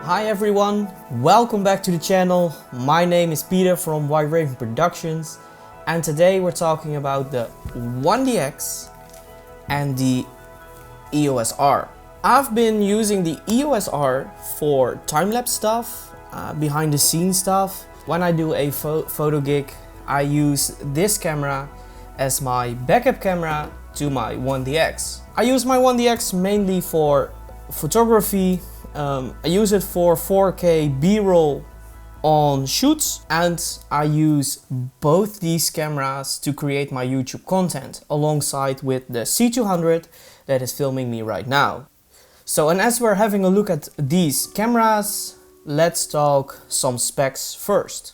Hi everyone, welcome back to the channel. My name is Peter from White Raven Productions and today we're talking about the 1DX and the EOS-r. I've been using the EOS-r for time-lapse stuff, behind the scenes stuff. When I do a photo gig, I use this camera as my backup camera to my 1DX. I use my 1DX mainly for photography. I use it for 4K B-roll on shoots, and I use both these cameras to create my YouTube content alongside with the C200 that is filming me right now. So, and as we're having a look at these cameras, let's talk some specs first.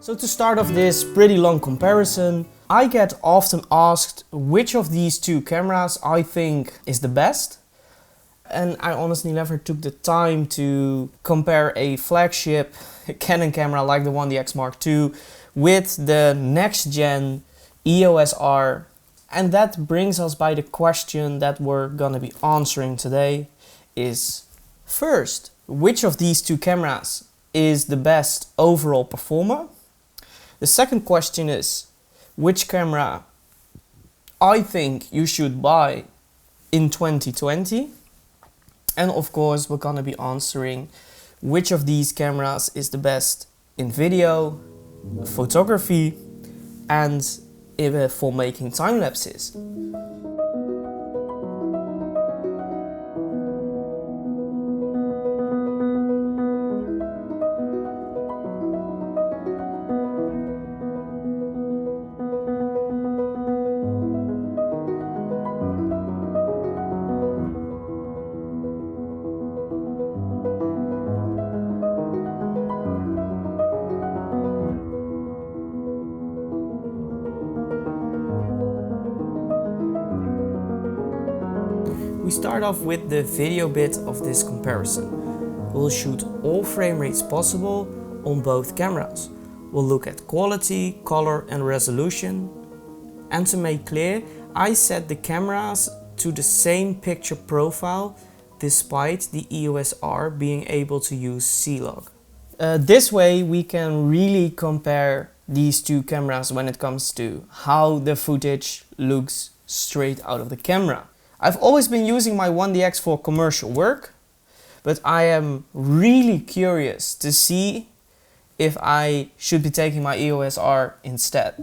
So to start off this pretty long comparison, I get often asked which of these two cameras I think is the best. And I honestly never took the time to compare a flagship Canon camera like the 1DX Mark II with the next gen EOS-r. And that brings us by the question that we're gonna be answering today is, first, which of these two cameras is the best overall performer? The second question is, which camera I think you should buy in 2020? And of course, we're gonna be answering which of these cameras is the best in video, photography, and for making time lapses. We start off with the video bit of this comparison. We'll shoot all frame rates possible on both cameras. We'll look at quality, color and resolution. And to make clear, I set the cameras to the same picture profile despite the EOS-r being able to use C-Log. This way we can really compare these two cameras when it comes to how the footage looks straight out of the camera. I've always been using my 1DX for commercial work, but I am really curious to see if I should be taking my EOS-r instead.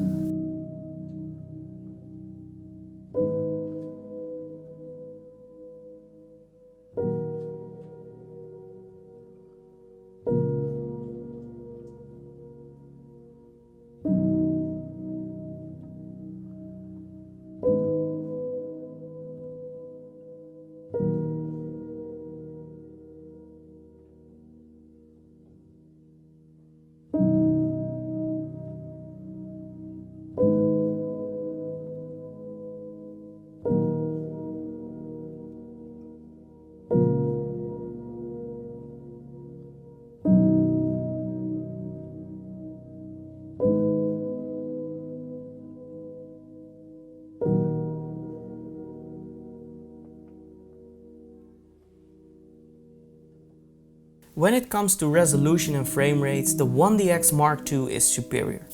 When it comes to resolution and frame rates, the 1DX Mark II is superior.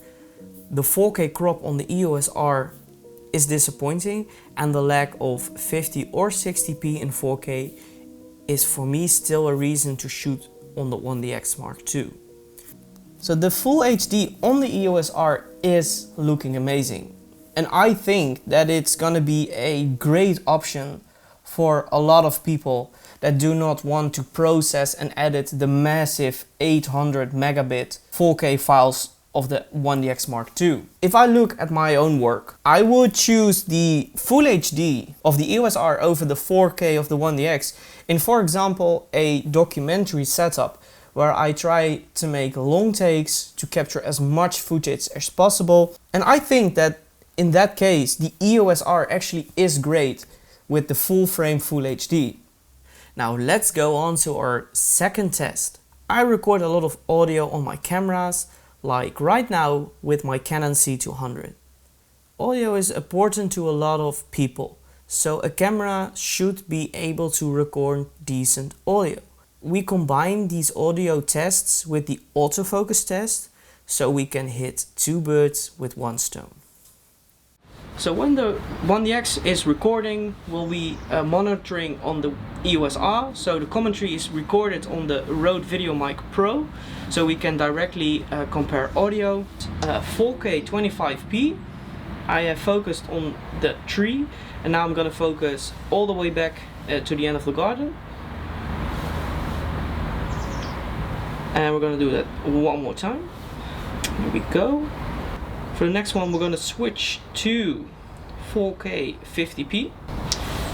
The 4K crop on the EOS-r is disappointing, and the lack of 50 or 60p in 4K is for me still a reason to shoot on the 1DX Mark II. So the Full HD on the EOS-R is looking amazing. And I think that it's gonna be a great option for a lot of people that do not want to process and edit the massive 800 megabit 4K files of the 1DX Mark II. If I look at my own work, I would choose the Full HD of the EOS-R over the 4K of the 1DX in, for example, a documentary setup where I try to make long takes to capture as much footage as possible. And I think that in that case, the EOS-R actually is great with the full frame Full HD. Now let's go on to our second test. I record a lot of audio on my cameras, like right now with my Canon C200. Audio is important to a lot of people, so a camera should be able to record decent audio. We combine these audio tests with the autofocus test, so we can hit two birds with one stone. So when the 1DX is recording, we'll be monitoring on the EOS-R. So the commentary is recorded on the Rode VideoMic Pro, so we can directly compare audio. 4K 25p. I have focused on the tree, and now I'm gonna focus all the way back to the end of the garden. And we're gonna do that one more time. Here we go. For the next one, we're going to switch to 4K 50p.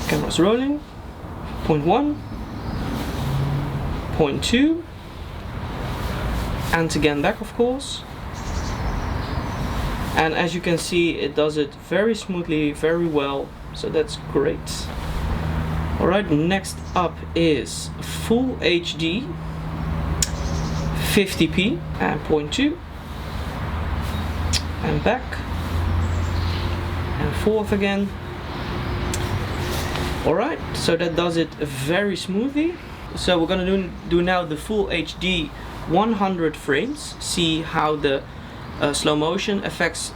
Camera's rolling. Point 1, point 2, and again back, of course. And as you can see, it does it very smoothly, very well, so that's great. Alright, next up is Full HD 50p and point 2. And back and forth again. Alright, so that does it very smoothly. So we're gonna do now the Full HD 100 frames, see how the slow motion affects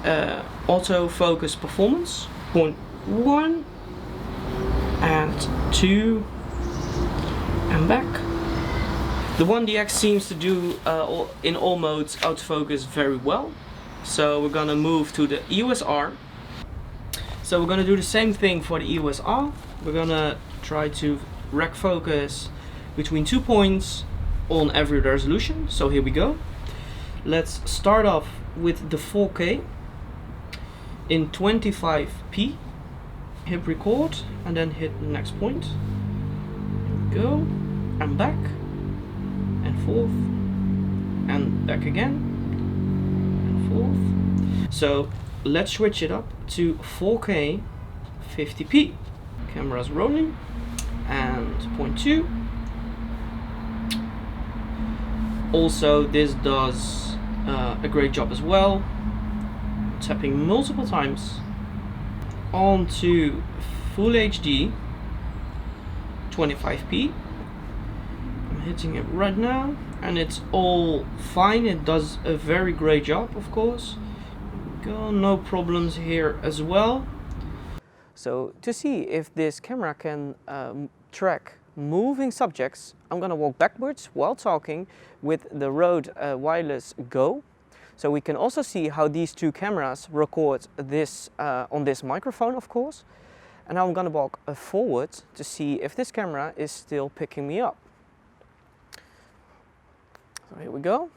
autofocus performance. Point 1 and 2 and back. The 1DX seems to do in all modes autofocus very well. So we're gonna move to the EOS-R. So we're gonna do the same thing for the EOS-R. We're gonna try to rack focus between 2 points on every resolution. So here we go. Let's start off with the 4K in 25p. Hit record and then hit the next point. Here we go. And back and forth and back again. So let's switch it up to 4K 50p. Camera's rolling and point 2. Also, this does a great job as well. Tapping multiple times onto Full HD 25p. I'm hitting it right now. And it's all fine. It does a very great job, of course. Go, no problems here as well. So to see if this camera can track moving subjects, I'm gonna walk backwards while talking with the Rode Wireless Go. So we can also see how these two cameras record this on this microphone, of course. And now I'm gonna walk forward to see if this camera is still picking me up. So here we go.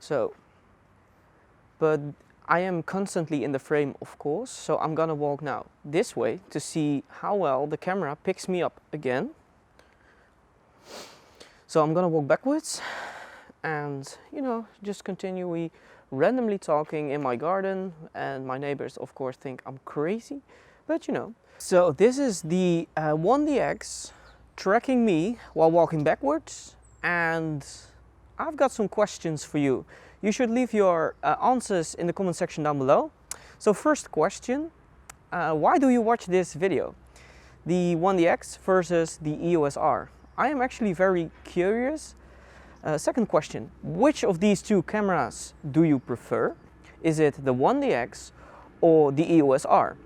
So, but I am constantly in the frame, of course, so I'm gonna walk now this way to see how well the camera picks me up again. So I'm gonna walk backwards and, you know, just continue randomly talking in my garden, and my neighbors, of course, think I'm crazy, but you know. So this is the 1DX tracking me while walking backwards. And I've got some questions for you. You should leave your answers in the comment section down below. So first question, why do you watch this video? The 1DX versus the EOS-R. I am actually very curious. Second question, which of these two cameras do you prefer? Is it the 1DX or the EOS-R?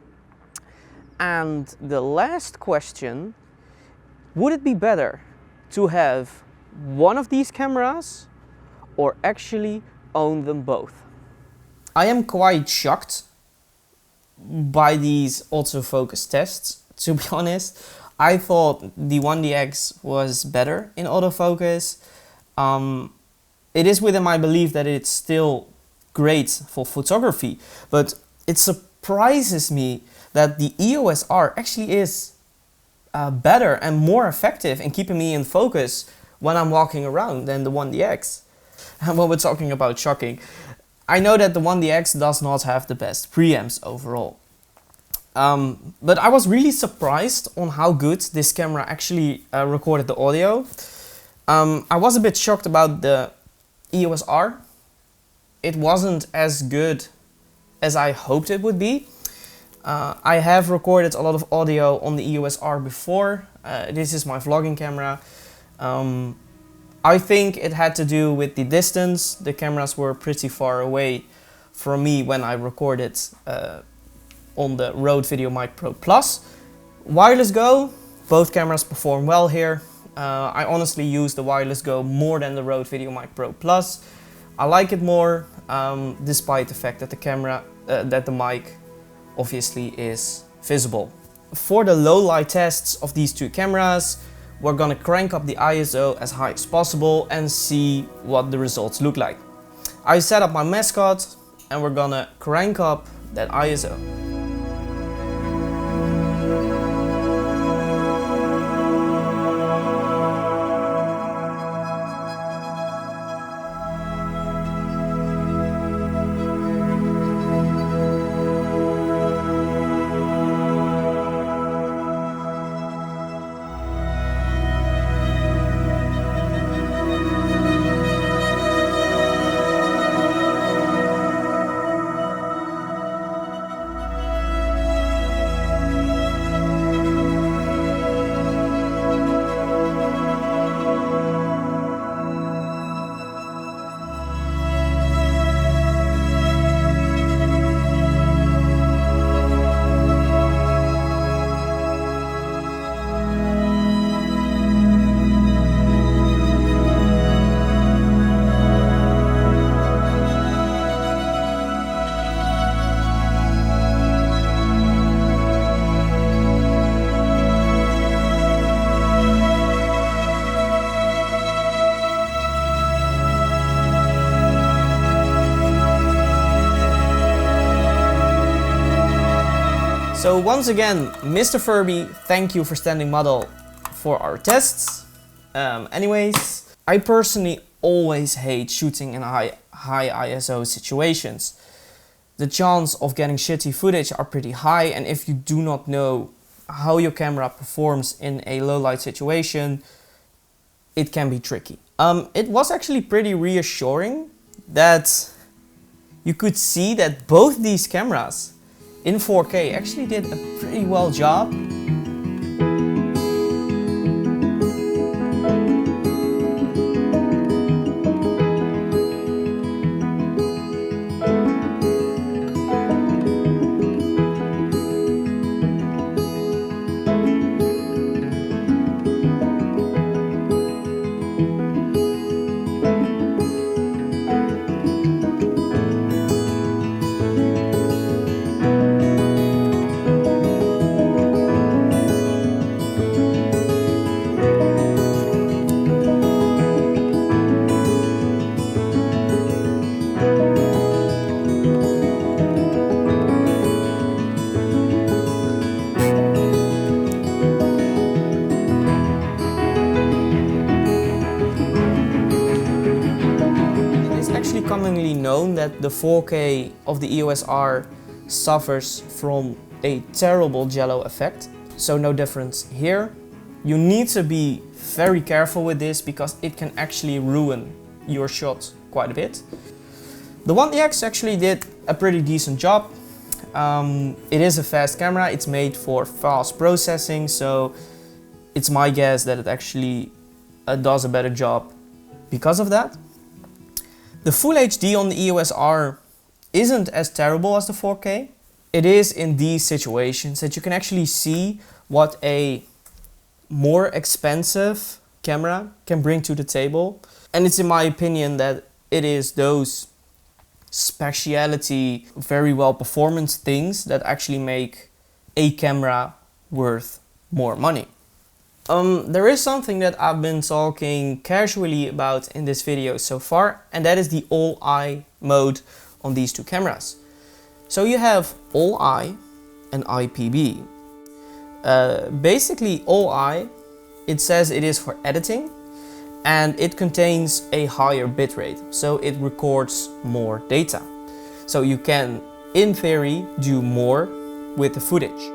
And the last question, would it be better to have one of these cameras or actually own them both. I am quite shocked by these autofocus tests, to be honest. I thought the 1DX was better in autofocus. It is within my belief that it's still great for photography, but it surprises me that the EOS-R actually is better and more effective in keeping me in focus when I'm walking around than the 1DX. And when we're talking about shocking, I know that the 1DX does not have the best preamps overall. But I was really surprised on how good this camera actually recorded the audio. I was a bit shocked about the EOS-R. It wasn't as good as I hoped it would be. I have recorded a lot of audio on the EOS-R before. This is my vlogging camera. I think it had to do with the distance. The cameras were pretty far away from me when I recorded on the Rode VideoMic Pro Plus. Wireless Go, both cameras perform well here. I honestly use the Wireless Go more than the Rode VideoMic Pro Plus. I like it more, despite the fact that the mic obviously is visible. For the low light tests of these two cameras, we're gonna crank up the ISO as high as possible and see what the results look like. I set up my mascot and we're gonna crank up that ISO. So once again, Mr. Furby, thank you for standing model for our tests. Anyways, I personally always hate shooting in high ISO situations. The chance of getting shitty footage are pretty high, and if you do not know how your camera performs in a low light situation, it can be tricky. It was actually pretty reassuring that you could see that both these cameras in 4K actually did a pretty well job. Commonly known that the 4K of the EOS-R suffers from a terrible jello effect, so no difference here. You need to be very careful with this because it can actually ruin your shot quite a bit. The 1DX actually did a pretty decent job. It is a fast camera, it's made for fast processing, so it's my guess that it actually does a better job because of that. The Full HD on the EOS-R isn't as terrible as the 4K. It is in these situations that you can actually see what a more expensive camera can bring to the table. And it's in my opinion that it is those speciality, very well performance things that actually make a camera worth more money. There is something that I've been talking casually about in this video so far, and that is the all-eye mode on these two cameras. So you have all-eye and IPB. Basically all-eye, it says it is for editing, and it contains a higher bitrate, so it records more data. So you can, in theory, do more with the footage.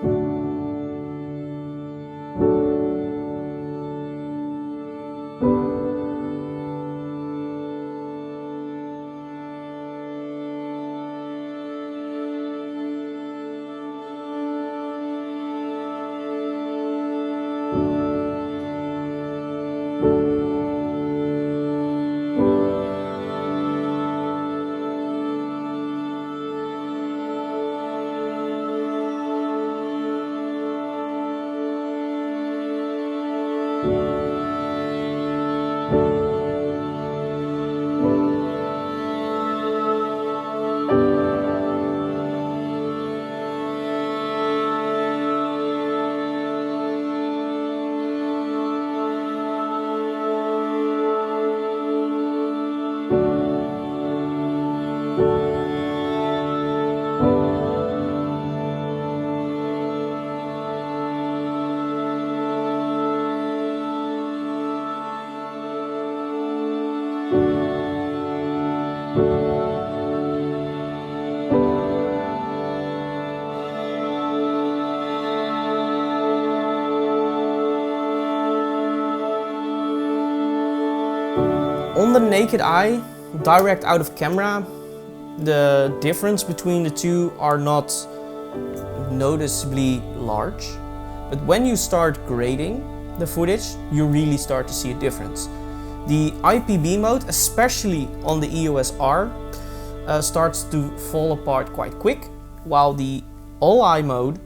On the naked eye, direct out of camera, the difference between the two are not noticeably large. But when you start grading the footage, you really start to see a difference. The IPB mode, especially on the EOS-R, starts to fall apart quite quick, while the all-eye mode,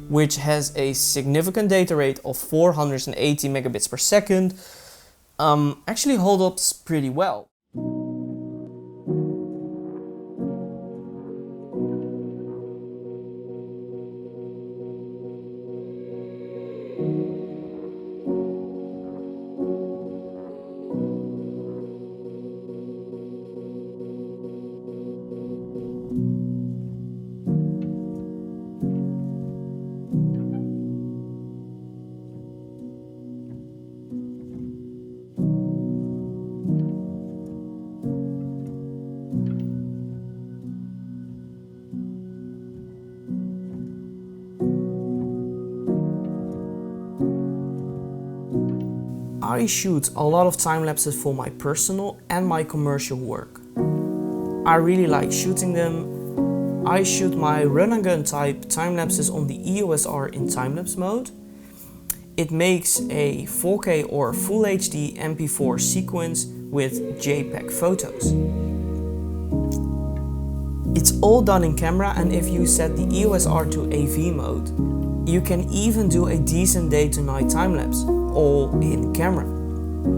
which has a significant data rate of 480 megabits per second, actually holds up pretty well. I shoot a lot of time lapses for my personal and my commercial work. I really like shooting them. I shoot my run and gun type time lapses on the EOS-R in time-lapse mode. It makes a 4K or Full HD MP4 sequence with JPEG photos. It's all done in camera, and if you set the EOS-R to AV mode, you can even do a decent day to night time lapse, all in camera.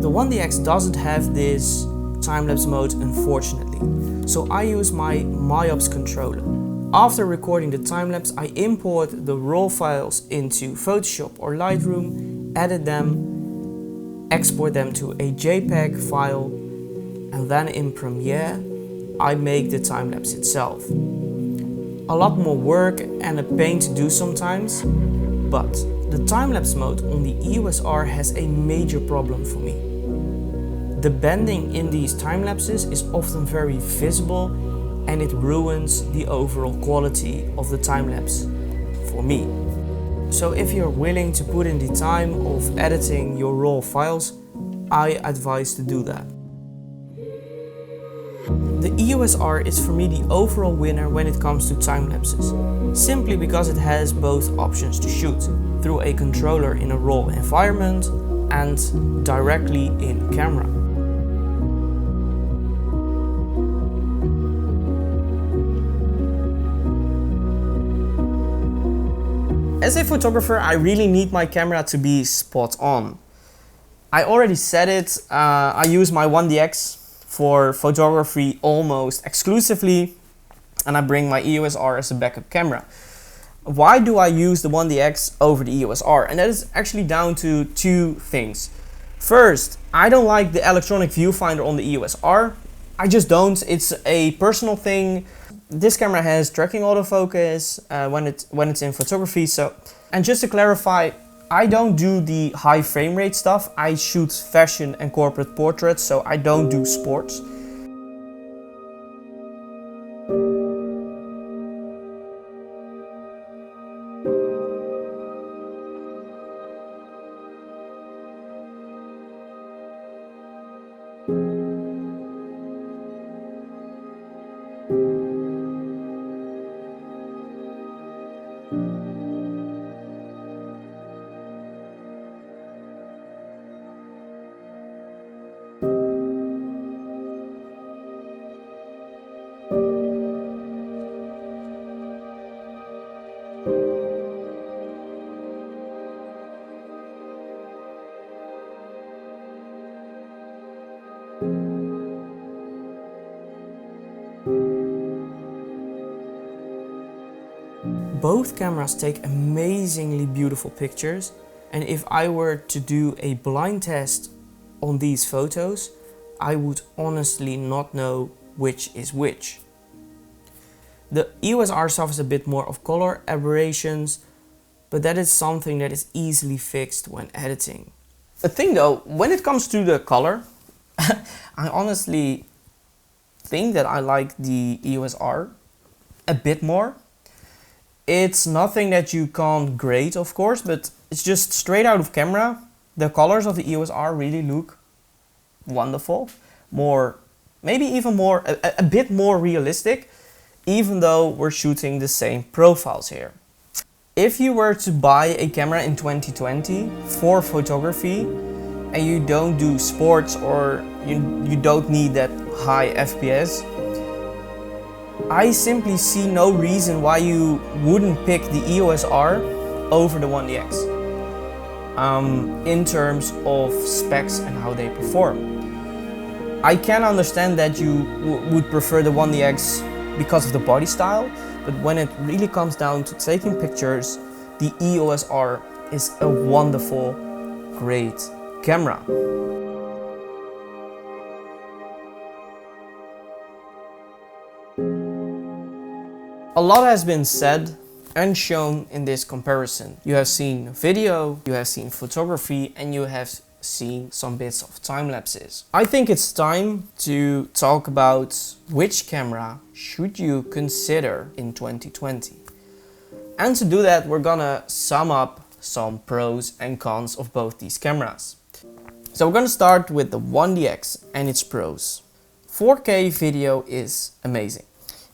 The 1DX doesn't have this time-lapse mode, unfortunately, so I use my MyOps controller. After recording the time-lapse, I import the raw files into Photoshop or Lightroom, edit them, export them to a JPEG file, and then in Premiere I make the time-lapse itself. A lot more work and a pain to do sometimes, but the time-lapse mode on the EOS-R has a major problem for me. The bending in these time-lapses is often very visible, and it ruins the overall quality of the time-lapse for me. So if you're willing to put in the time of editing your raw files, I advise to do that. The EOS-R is for me the overall winner when it comes to time-lapses, simply because it has both options to shoot, through a controller in a raw environment and directly in camera. As a photographer, I really need my camera to be spot on. I already said it, I use my 1DX for photography almost exclusively, and I bring my EOS-R as a backup camera. Why do I use the 1DX over the EOS-R? And that is actually down to two things. First, I don't like the electronic viewfinder on the EOS-R. I just don't. It's a personal thing. This camera has tracking autofocus when it's in photography. And just to clarify, I don't do the high frame rate stuff. I shoot fashion and corporate portraits, so I don't do sports. Both cameras take amazingly beautiful pictures, and if I were to do a blind test on these photos, I would honestly not know which is which. The EOS-R suffers a bit more of color aberrations, but that is something that is easily fixed when editing. The thing though, when it comes to the color, I honestly think that I like the EOS-R a bit more. It's nothing that you can't grade, of course, but it's just straight out of camera. The colors of the EOS-R really look wonderful. Maybe even a bit more realistic, even though we're shooting the same profiles here. If you were to buy a camera in 2020 for photography, and you don't do sports or you don't need that high FPS, I simply see no reason why you wouldn't pick the EOS-R over the 1DX in terms of specs and how they perform. I can understand that you would prefer the 1DX because of the body style, but when it really comes down to taking pictures, the EOS-R is a wonderful, great camera. A lot has been said and shown in this comparison. You have seen video, you have seen photography, and you have seen some bits of time lapses. I think it's time to talk about which camera should you consider in 2020. And to do that, we're gonna sum up some pros and cons of both these cameras. So we're gonna start with the 1DX and its pros. 4K video is amazing.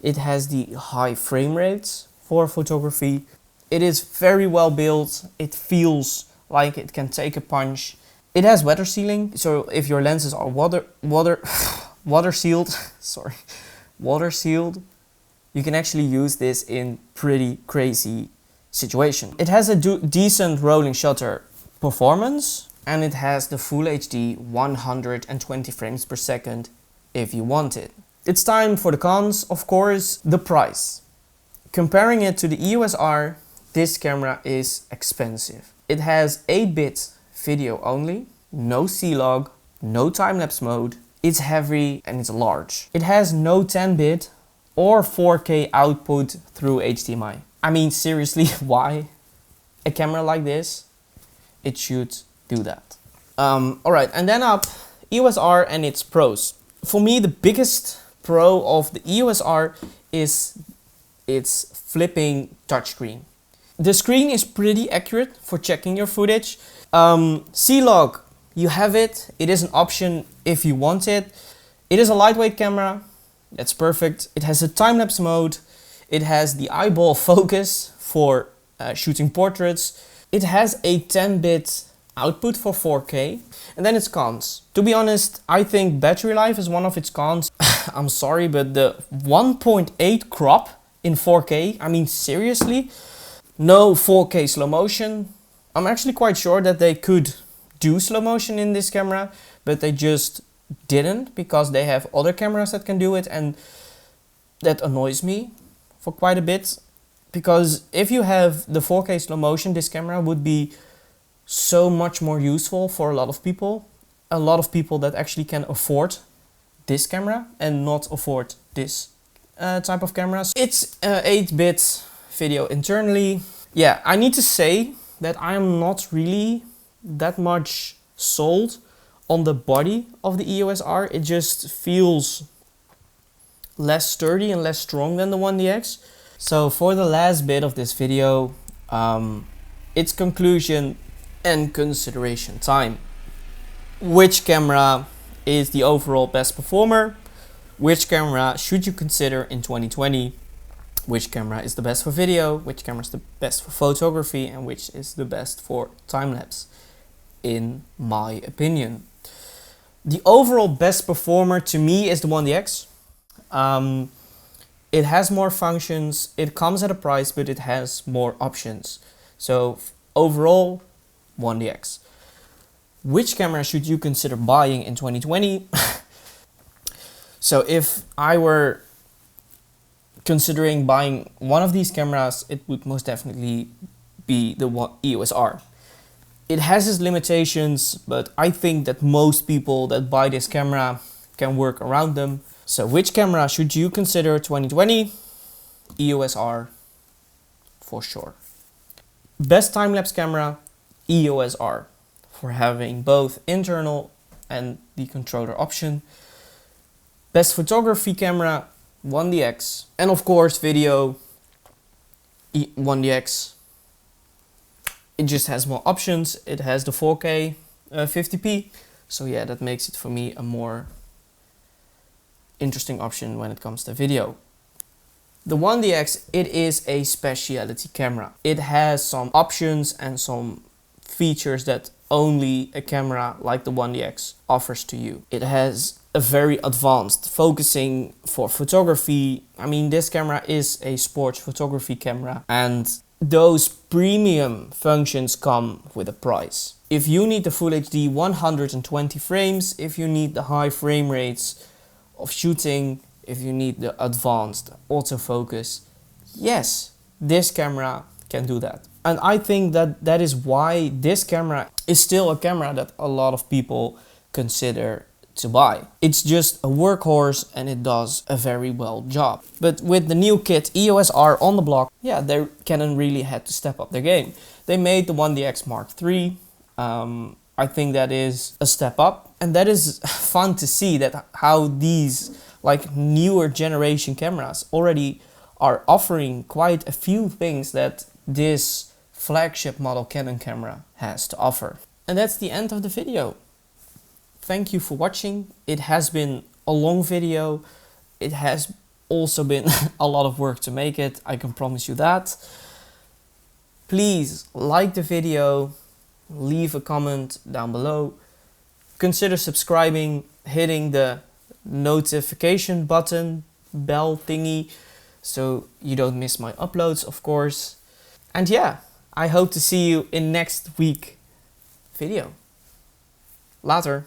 It has the high frame rates for photography. It is very well built. It feels like it can take a punch. It has weather sealing, so if your lenses are water sealed, you can actually use this in pretty crazy situation. It has a decent rolling shutter performance, and it has the Full HD 120 frames per second if you want it. It's time for the cons, of course. The price. Comparing it to the EOS-R, this camera is expensive. It has 8-bit video only, no C-Log, no time-lapse mode. It's heavy and it's large. It has no 10-bit or 4K output through HDMI. I mean, seriously, why? A camera like this, it should do that. Alright, and then up, EOS-R and its pros. For me, the biggest pro of the EOS-R is its flipping touchscreen. The screen is pretty accurate for checking your footage. C-Log, you have it. It is an option if you want it. It is a lightweight camera. That's perfect. It has a time-lapse mode. It has the eyeball focus for shooting portraits. It has a 10-bit output for 4K. And then its cons. To be honest, I think battery life is one of its cons. I'm sorry, but the 1.8 crop in 4K, I mean seriously, no 4K slow motion. I'm actually quite sure that they could do slow motion in this camera, but they just didn't because they have other cameras that can do it, and that annoys me for quite a bit. Because if you have the 4K slow motion, this camera would be so much more useful for a lot of people. A lot of people that actually can afford this camera and not afford this type of cameras. It's 8-bit video internally. Yeah, I need to say that I am not really that much sold on the body of the EOS-R. It just feels less sturdy and less strong than the 1DX. So for the last bit of this video, it's conclusion and consideration time. Which camera is the overall best performer? Which camera should you consider in 2020? Which camera is the best for video? Which camera is the best for photography? And which is the best for time-lapse, in my opinion? The overall best performer to me is the 1DX. It has more functions, it comes at a price, but it has more options. So overall, 1DX. Which camera should you consider buying in 2020? So if I were considering buying one of these cameras, it would most definitely be the EOS-R. It has its limitations, but I think that most people that buy this camera can work around them. So which camera should you consider 2020? EOS-R for sure. Best time-lapse camera, EOS-R, for having both internal and the controller option. Best photography camera, 1DX. And of course video, 1DX. It just has more options. It has the 4K 50p. So yeah, that makes it for me a more interesting option when it comes to video. The 1DX, it is a specialty camera. It has some options and some features that only a camera like the 1DX offers to you. It has a very advanced focusing for photography. I mean, this camera is a sports photography camera, and those premium functions come with a price. If you need the Full HD 120 frames, if you need the high frame rates of shooting, if you need the advanced autofocus, yes, this camera can do that. And I think that that is why this camera is still a camera that a lot of people consider to buy. It's just a workhorse and it does a very well job. But with the new kit EOS-R on the block, yeah, Canon really had to step up their game. They made the 1DX Mark III. I think that is a step up, and that is fun to see that how these like newer generation cameras already are offering quite a few things that this flagship model Canon camera has to offer. And that's the end of the video. Thank you for watching. It has been a long video. It has also been a lot of work to make it, I can promise you that. Please like the video, leave a comment down below, consider subscribing, hitting the notification button, bell thingy, so you don't miss my uploads, of course. And yeah, I hope to see you in next week video. Later.